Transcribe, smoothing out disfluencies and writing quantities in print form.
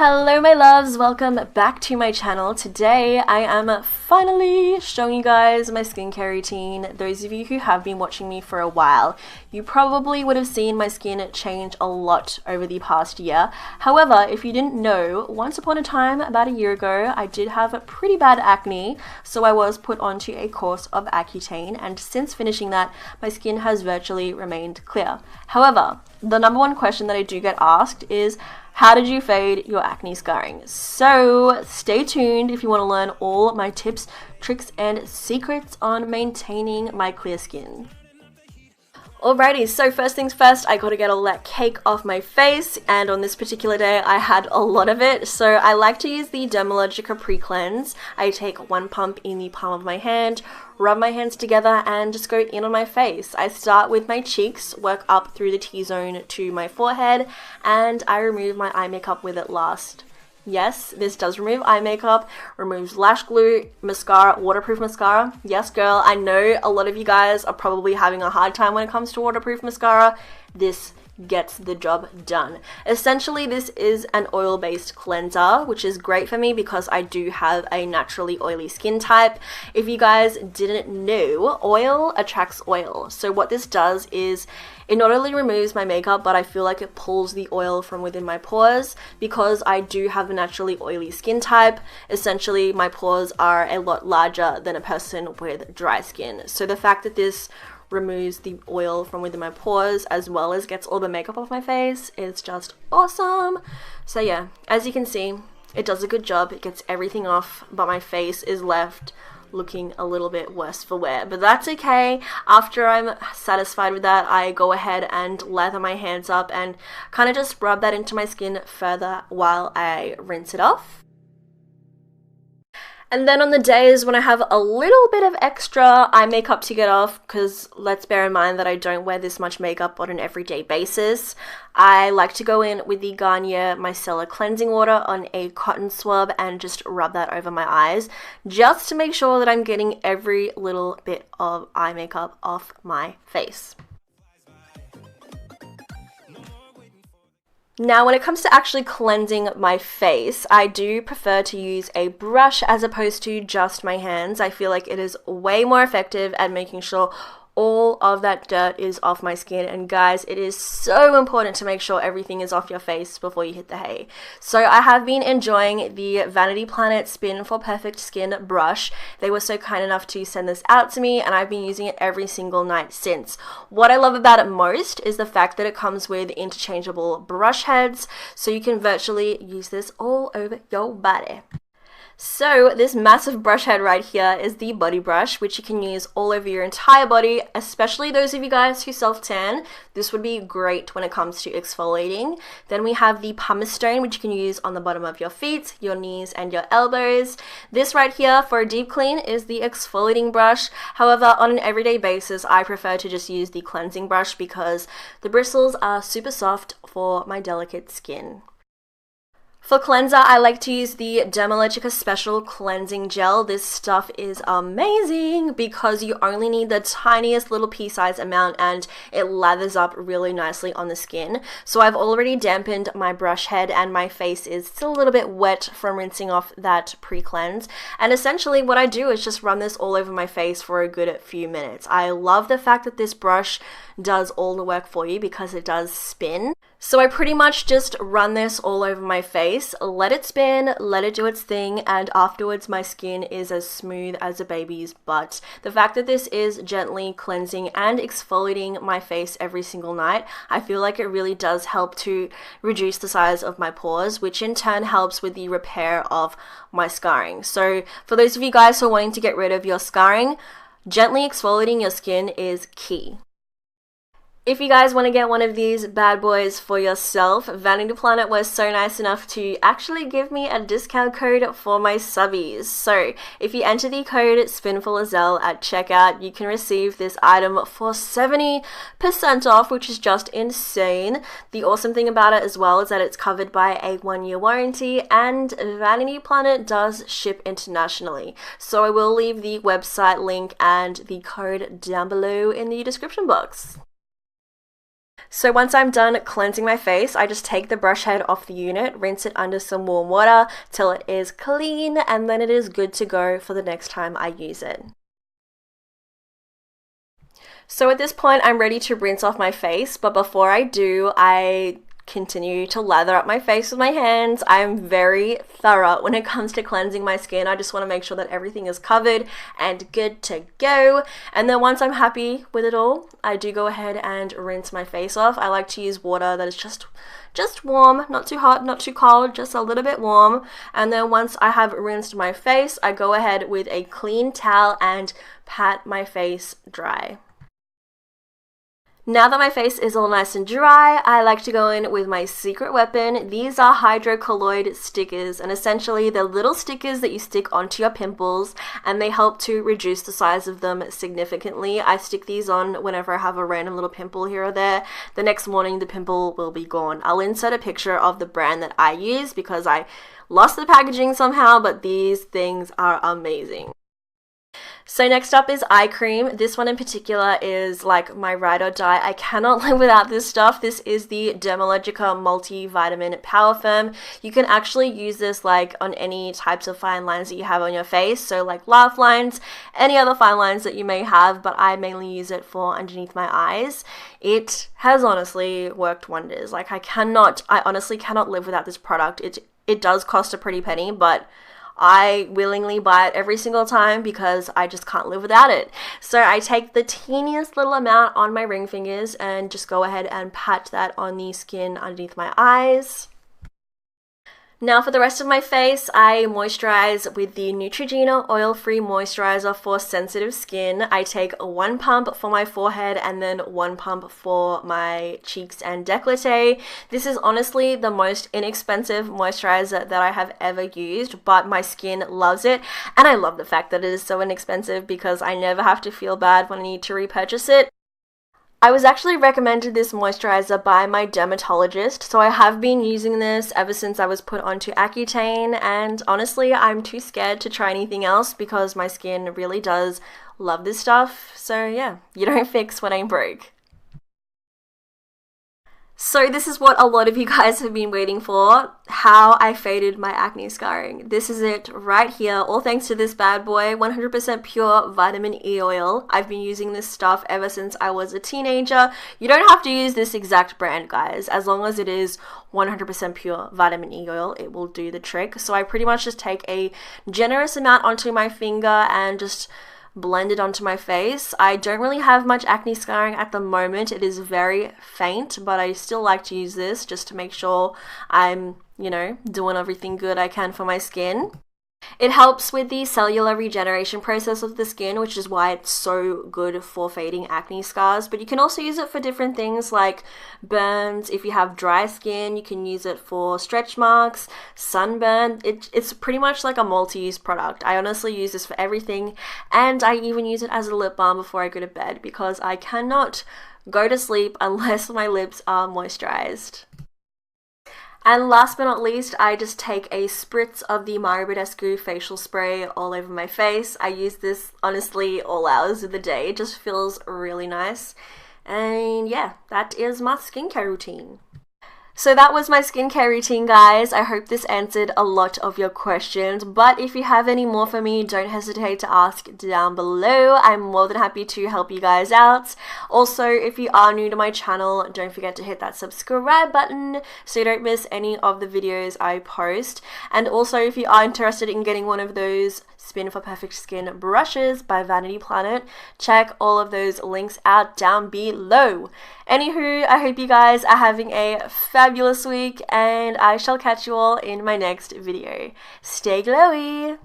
Hello my loves, welcome back to my channel. Today I am finally showing you guys my skincare routine. Those of you who have been watching me for a while, you probably would have seen my skin change a lot over the past year. However, if you didn't know, once upon a time, about a year ago, I did have pretty bad acne, so I was put onto a course of Accutane, and since finishing that, my skin has virtually remained clear. However, the number one question that I do get asked is, how did you fade your acne scarring? So stay tuned if you want to learn all my tips, tricks, and secrets on maintaining my clear skin. Alrighty, so first things first, I gotta get all that cake off my face, and on this particular day I had a lot of it, so I like to use the Dermalogica pre-cleanse. I take one pump in the palm of my hand, rub my hands together, and just go in on my face. I start with my cheeks, work up through the T-zone to my forehead, and I remove my eye makeup with it last. Yes, this does remove eye makeup, removes lash glue, mascara, waterproof mascara. Yes, girl, I know a lot of you guys are probably having a hard time when it comes to waterproof mascara. This gets the job done. Essentially, this is an oil-based cleanser, which is great for me because I do have a naturally oily skin type. If you guys didn't know, oil attracts oil. So what this does is it not only removes my makeup, but I feel like it pulls the oil from within my pores because I do have a naturally oily skin type. Essentially, my pores are a lot larger than a person with dry skin. So the fact that this removes the oil from within my pores as well as gets all the makeup off my face is just awesome. So yeah, as you can see, it does a good job. It gets everything off, but my face is left looking a little bit worse for wear, but that's okay. After I'm satisfied with that, I go ahead and lather my hands up and kind of just rub that into my skin further while I rinse it off. And then on the days when I have a little bit of extra eye makeup to get off, because let's bear in mind that I don't wear this much makeup on an everyday basis, I like to go in with the Garnier Micellar Cleansing Water on a cotton swab and just rub that over my eyes, just to make sure that I'm getting every little bit of eye makeup off my face. Now, when it comes to actually cleansing my face, I do prefer to use a brush as opposed to just my hands. I feel like it is way more effective at making sure all of that dirt is off my skin, and guys, it is so important to make sure everything is off your face before you hit the hay. So I have been enjoying the Vanity Planet Spin for Perfect Skin brush. They were so kind enough to send this out to me, and I've been using it every single night since. What I love about it most is the fact that it comes with interchangeable brush heads, so you can virtually use this all over your body. So this massive brush head right here is the body brush, which you can use all over your entire body, especially those of you guys who self-tan. This would be great when it comes to exfoliating. Then we have the pumice stone, which you can use on the bottom of your feet, your knees, and your elbows. This right here for a deep clean is the exfoliating brush. However, on an everyday basis, I prefer to just use the cleansing brush because the bristles are super soft for my delicate skin. For cleanser, I like to use the Dermalogica Special Cleansing Gel. This stuff is amazing because you only need the tiniest little pea-sized amount and it lathers up really nicely on the skin. So I've already dampened my brush head and my face is still a little bit wet from rinsing off that pre-cleanse. And essentially what I do is just run this all over my face for a good few minutes. I love the fact that this brush does all the work for you because it does spin. So I pretty much just run this all over my face, let it spin, let it do its thing, and afterwards my skin is as smooth as a baby's butt. The fact that this is gently cleansing and exfoliating my face every single night, I feel like it really does help to reduce the size of my pores, which in turn helps with the repair of my scarring. So for those of you guys who are wanting to get rid of your scarring, gently exfoliating your skin is key. If you guys want to get one of these bad boys for yourself, Vanity Planet was so nice enough to actually give me a discount code for my subbies. So if you enter the code SPINFULAZELLE at checkout, you can receive this item for 70% off, which is just insane. The awesome thing about it as well is that it's covered by a 1-year warranty, and Vanity Planet does ship internationally. So I will leave the website link and the code down below in the description box. So once I'm done cleansing my face, I just take the brush head off the unit, rinse it under some warm water till it is clean, and then it is good to go for the next time I use it. So at this point, I'm ready to rinse off my face, but before I do, I continue to lather up my face with my hands. I'm very thorough when it comes to cleansing my skin. I just want to make sure that everything is covered and good to go. And then once I'm happy with it all, I do go ahead and rinse my face off. I like to use water that is just warm, not too hot, not too cold, just a little bit warm. And then once I have rinsed my face, I go ahead with a clean towel and pat my face dry. Now that my face is all nice and dry, I like to go in with my secret weapon. These are hydrocolloid stickers, and essentially they're little stickers that you stick onto your pimples, and they help to reduce the size of them significantly. I stick these on whenever I have a random little pimple here or there. The next morning the pimple will be gone. I'll insert a picture of the brand that I use because I lost the packaging somehow, but these things are amazing. So next up is eye cream. This one in particular is like my ride or die. I cannot live without this stuff. This is the Dermalogica Multivitamin Power Firm. You can actually use this like on any types of fine lines that you have on your face. So like laugh lines, any other fine lines that you may have, but I mainly use it for underneath my eyes. It has honestly worked wonders. Like I honestly cannot live without this product. It does cost a pretty penny, but I willingly buy it every single time because I just can't live without it. So I take the teeniest little amount on my ring fingers and just go ahead and pat that on the skin underneath my eyes. Now for the rest of my face, I moisturize with the Neutrogena Oil-Free Moisturizer for sensitive skin. I take 1 pump for my forehead and then 1 pump for my cheeks and décolleté. This is honestly the most inexpensive moisturizer that I have ever used, but my skin loves it, and I love the fact that it is so inexpensive because I never have to feel bad when I need to repurchase it. I was actually recommended this moisturizer by my dermatologist, so I have been using this ever since I was put onto Accutane, and honestly I'm too scared to try anything else because my skin really does love this stuff. So yeah, you don't fix what ain't broke. So this is what a lot of you guys have been waiting for, how I faded my acne scarring. This is it right here, all thanks to this bad boy, 100% pure vitamin E oil. I've been using this stuff ever since I was a teenager. You don't have to use this exact brand, guys. As long as it is 100% pure vitamin E oil, it will do the trick. So I pretty much just take a generous amount onto my finger and just blend it onto my face. I don't really have much acne scarring at the moment. It is very faint, but I still like to use this just to make sure I'm, doing everything good I can for my skin. It helps with the cellular regeneration process of the skin, which is why it's so good for fading acne scars. But you can also use it for different things like burns. If you have dry skin, you can use it for stretch marks, sunburn. It's pretty much like a multi-use product. I honestly use this for everything, and I even use it as a lip balm before I go to bed because I cannot go to sleep unless my lips are moisturized. And last but not least, I just take a spritz of the Mario Badescu facial spray all over my face. I use this honestly all hours of the day. It just feels really nice. And yeah, that is my skincare routine. So that was my skincare routine, guys. I hope this answered a lot of your questions, but if you have any more for me, don't hesitate to ask down below. I'm more than happy to help you guys out. Also, if you are new to my channel, don't forget to hit that subscribe button so you don't miss any of the videos I post. And also, if you are interested in getting one of those Spin for Perfect Skin brushes by Vanity Planet, check all of those links out down below. Anywho, I hope you guys are having a fabulous week, and I shall catch you all in my next video. Stay glowy!